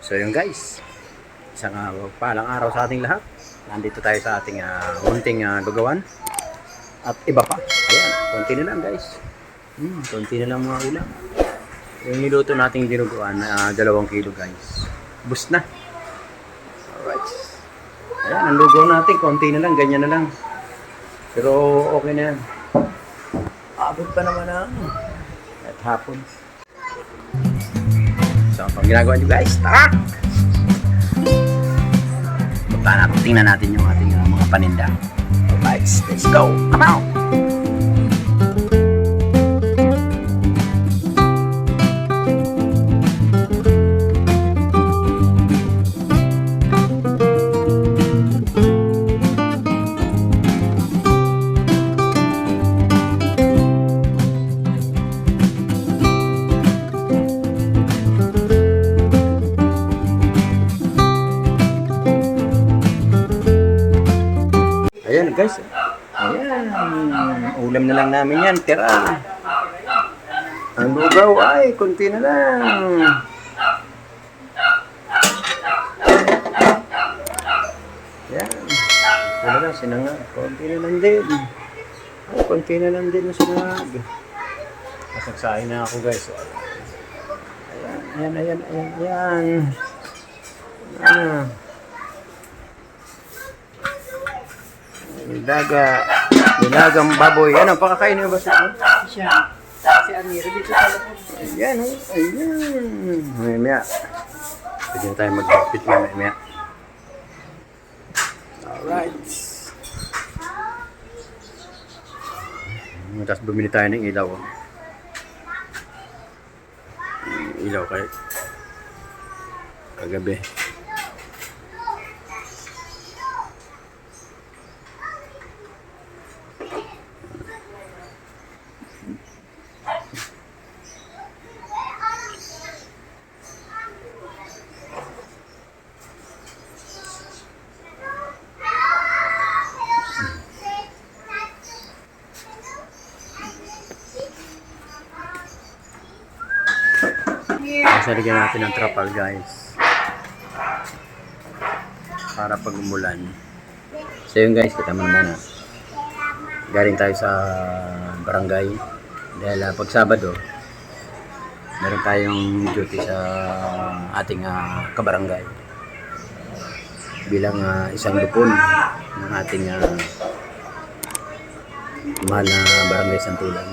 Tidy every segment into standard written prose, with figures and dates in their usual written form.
So yun guys, isang palang araw sa ating lahat. Nandito tayo sa ating munting lugawan. At iba pa. Ayan, konti na lang guys. Konti na lang mga ulam. Yung niluto nating dinuguan na 2 kilo guys. Bus na. Alright. Ayan, ang lugaw natin, konti na lang, ganyan na lang. Pero okay na yan. Abot pa naman at hapon. So, pang ginagawa nyo guys, tara! Tingnan natin yung ating mga paninda. Alright, let's go! Come on! Ayan guys, ayan, ulam na lang namin yan, tira. Ang lugaw ay, konti na lang. Ayan, konti na lang, sinangag, konti na lang din. Ay, konti na lang din yung sinangag. Kasagsahin na ako guys. Ayan, ayan, ayan, ayan. Nilagang baboy. Ano, pakakain niyo ba siya? Siya. Si Amira dito sa labas. Ayan, ayan. Maya. Pwede na tayo mag-outfit maya. Alright. Tapos bumili tayo ng ilaw. Ilaw kahit kagabi. Lagyan natin ng trapal guys para pag umulan. So yun guys, kita mo naman galing tayo sa barangay dahil pag Sabado meron tayong duty sa ating kabarangay bilang isang lupon ng ating mahal na barangay Santulan.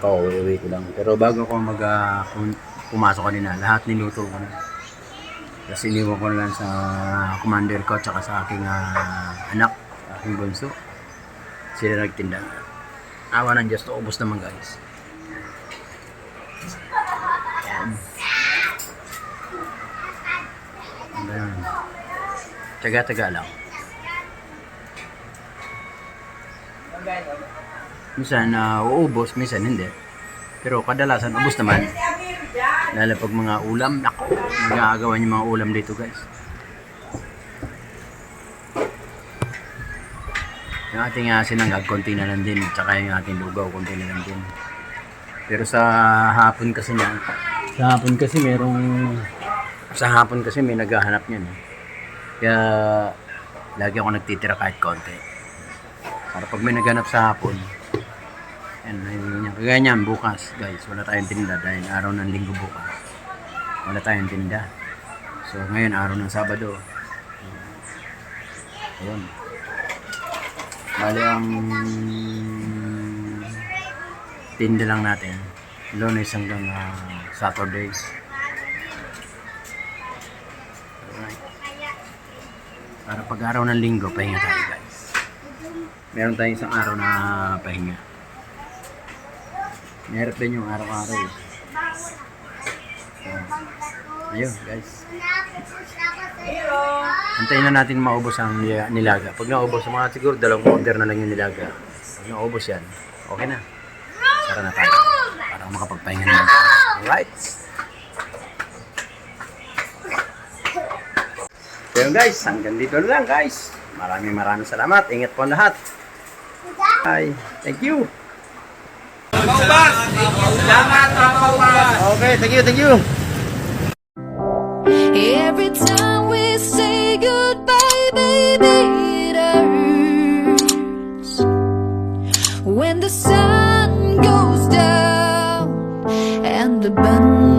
Pauwi ko lang. Pero bago ko pumasok kanina, lahat niluto ko na. Kasi iniwan ko na lang sa commander ko at sa aking anak, aking bunso. Sila nagtinda. Awa ng Diyos, ubos naman guys. Ayan. Taga-taga lang. Minsan uubos, minsan hindi. Pero kadalasan ubos naman. Lalo pag mga ulam, nako, magagawa niyo mga ulam dito guys. Yung ating sinangag, konti na lang din. Tsaka yung ating lugaw, konti na lang din. Pero sa hapon kasi may naghahanap niyan. Kaya lagi ako nagtitira kahit konti. Para pag may naghanap sa hapon, kagaya niyan bukas guys, wala tayong tinda dahil araw ng linggo bukas. Wala tayong tinda. So ngayon araw ng Sabado. Ayun. Bali ang tinda lang natin Lunes hanggang Saturdays. Alright. Para pag araw ng linggo, pahinga tayo guys. Meron tayong isang araw na pahinga. Meron din yung araw-araw. Ayun guys. Antayin na natin maubos ang nilaga. Pag naubos, mga siguro 2 order na lang yung nilaga. Pag naubos yan, okay na. Sara na tayo. Para makapagpahinga naman. Alright. So yun guys, hanggang dito na lang guys. Maraming salamat. Ingat po ang lahat. Bye. Thank you. Salamat, Papa. Okay, thank you. the bend